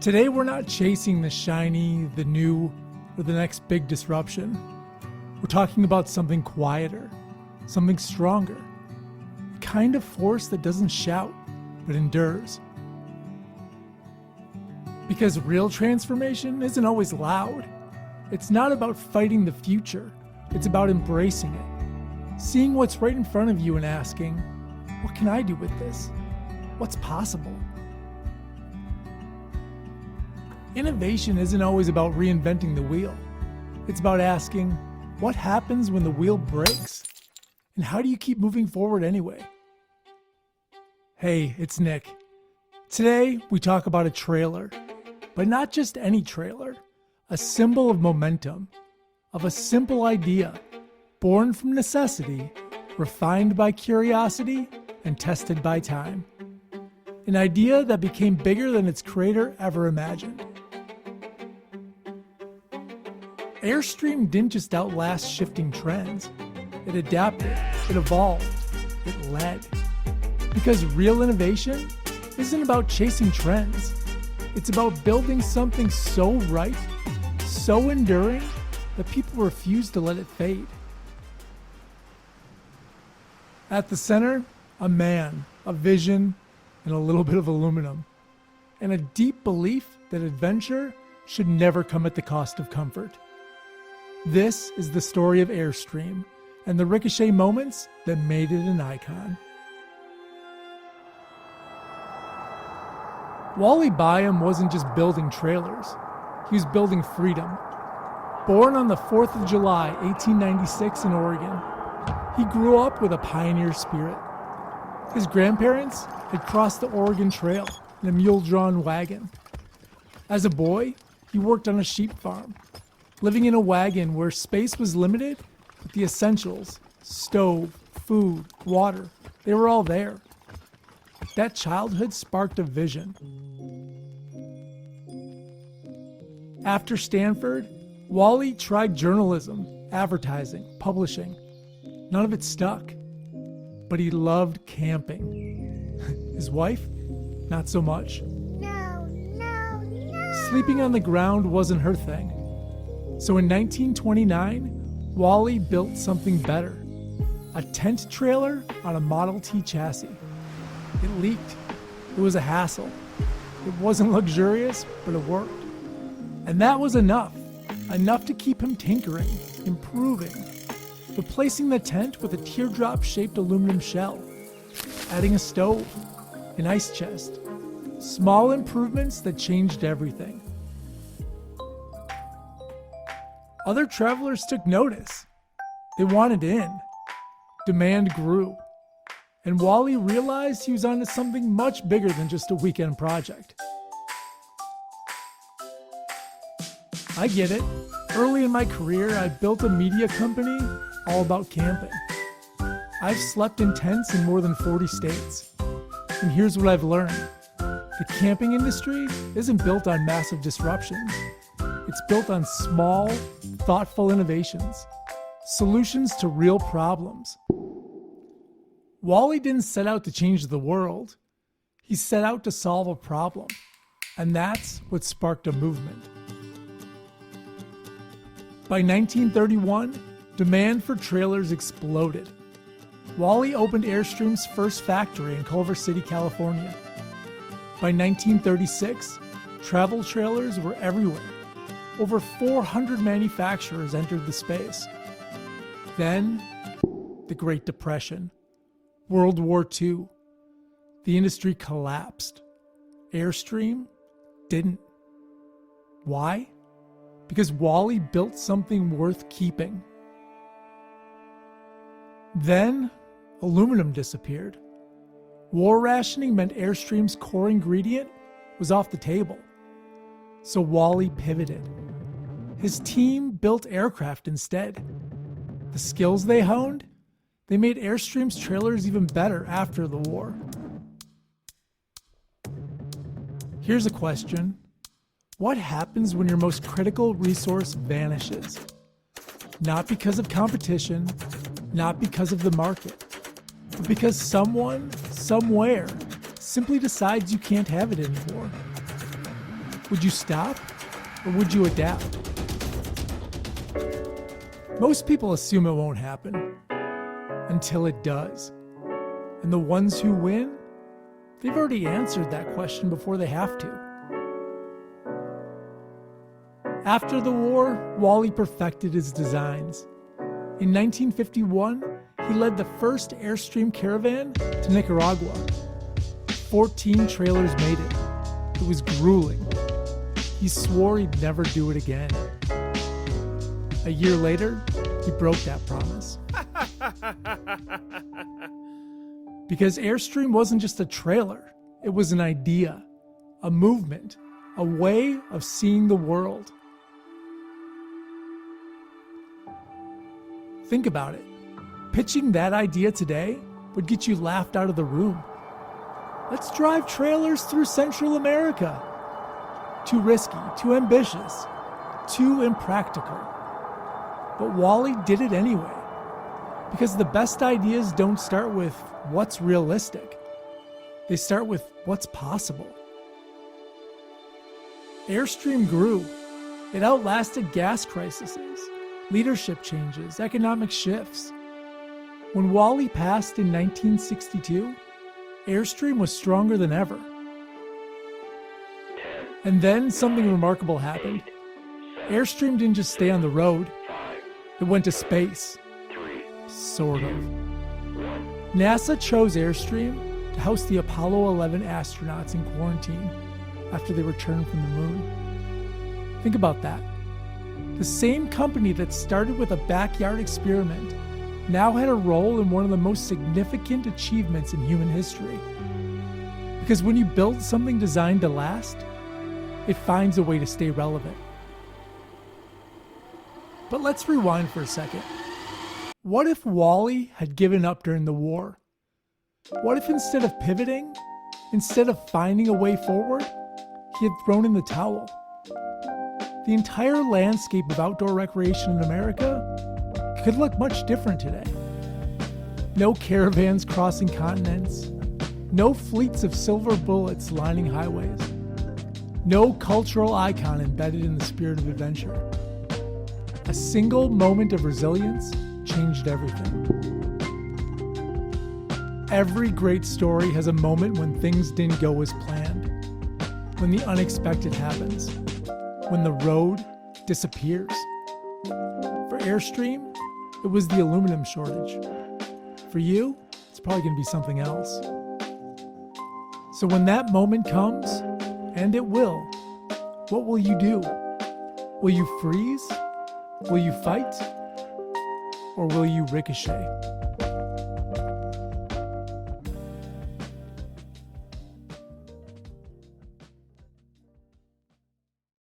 Today we're not chasing the shiny, the new, or the next big disruption. We're talking about something quieter, something stronger, a kind of force that doesn't shout, but endures. Because real transformation isn't always loud. It's not about fighting the future, it's about embracing it. Seeing what's right in front of you and asking, what can I do with this? What's possible? Innovation isn't always about reinventing the wheel. It's about asking, what happens when the wheel breaks? And how do you keep moving forward anyway? Hey, it's Nick. Today, we talk about a trailer, but not just any trailer, a symbol of momentum, of a simple idea, born from necessity, refined by curiosity, and tested by time. An idea that became bigger than its creator ever imagined. Airstream didn't just outlast shifting trends. It adapted, it evolved, it led. Because real innovation isn't about chasing trends. It's about building something so right, so enduring, that people refuse to let it fade. At the center, a man, a vision, and a little bit of aluminum. And a deep belief that adventure should never come at the cost of comfort. This is the story of Airstream and the Ricochet moments that made it an icon. Wally Byam wasn't just building trailers, he was building freedom. Born on the 4th of July, 1896 in Oregon, he grew up with a pioneer spirit. His grandparents had crossed the Oregon Trail in a mule-drawn wagon. As a boy, he worked on a sheep farm, living in a wagon where space was limited, but the essentials, stove, food, water, they were all there. That childhood sparked a vision. After Stanford, Wally tried journalism, advertising, publishing. None of it stuck. But he loved camping. His wife? Not so much. No. Sleeping on the ground wasn't her thing. So in 1929, Wally built something better. A tent trailer on a Model T chassis. It leaked. It was a hassle. It wasn't luxurious, but it worked. And that was enough. Enough to keep him tinkering, improving, replacing the tent with a teardrop-shaped aluminum shell, adding a stove, an ice chest. Small improvements that changed everything. Other travelers took notice. They wanted in. Demand grew. And Wally realized he was onto something much bigger than just a weekend project. I get it. Early in my career, I built a media company all about camping. I've slept in tents in more than 40 states. And here's what I've learned. The camping industry isn't built on massive disruptions. It's built on small, thoughtful innovations, solutions to real problems. Wally didn't set out to change the world. He set out to solve a problem. And that's what sparked a movement. By 1931, demand for trailers exploded. Wally opened Airstream's first factory in Culver City, California. By 1936, travel trailers were everywhere. Over 400 manufacturers entered the space. Then, the Great Depression, World War II. The industry collapsed. Airstream didn't. Why? Because Wally built something worth keeping. Then, aluminum disappeared. War rationing meant Airstream's core ingredient was off the table. So Wally pivoted. His team built aircraft instead. The skills they honed, they made Airstream's trailers even better after the war. Here's a question. What happens when your most critical resource vanishes? Not because of competition, not because of the market, but because someone, somewhere, simply decides you can't have it anymore. Would you stop or would you adapt? Most people assume it won't happen until it does. And the ones who win, they've already answered that question before they have to. After the war, Wally perfected his designs. In 1951, he led the first Airstream caravan to Nicaragua. 14 trailers made it. It was grueling. He swore he'd never do it again. A year later, he broke that promise. Because Airstream wasn't just a trailer, it was an idea, a movement, a way of seeing the world. Think about it. Pitching that idea today would get you laughed out of the room. Let's drive trailers through Central America. Too risky, too ambitious, too impractical. But Wally did it anyway. Because the best ideas don't start with what's realistic. They start with what's possible. Airstream grew. It outlasted gas crises, leadership changes, economic shifts. When Wally passed in 1962, Airstream was stronger than ever. And then something remarkable happened. Airstream didn't just stay on the road, it went to space. Sort of. NASA chose Airstream to house the Apollo 11 astronauts in quarantine after they returned from the moon. Think about that. The same company that started with a backyard experiment now had a role in one of the most significant achievements in human history. Because when you build something designed to last, it finds a way to stay relevant. But let's rewind for a second. What if Wally had given up during the war? What if instead of pivoting, instead of finding a way forward, he had thrown in the towel? The entire landscape of outdoor recreation in America could look much different today. No caravans crossing continents, no fleets of silver bullets lining highways, no cultural icon embedded in the spirit of adventure. A single moment of resilience changed everything. Every great story has a moment when things didn't go as planned, when the unexpected happens, when the road disappears. For Airstream, it was the aluminum shortage. For you, it's probably going to be something else. So when that moment comes, and it will, what will you do? Will you freeze? Will you fight? Or will you ricochet?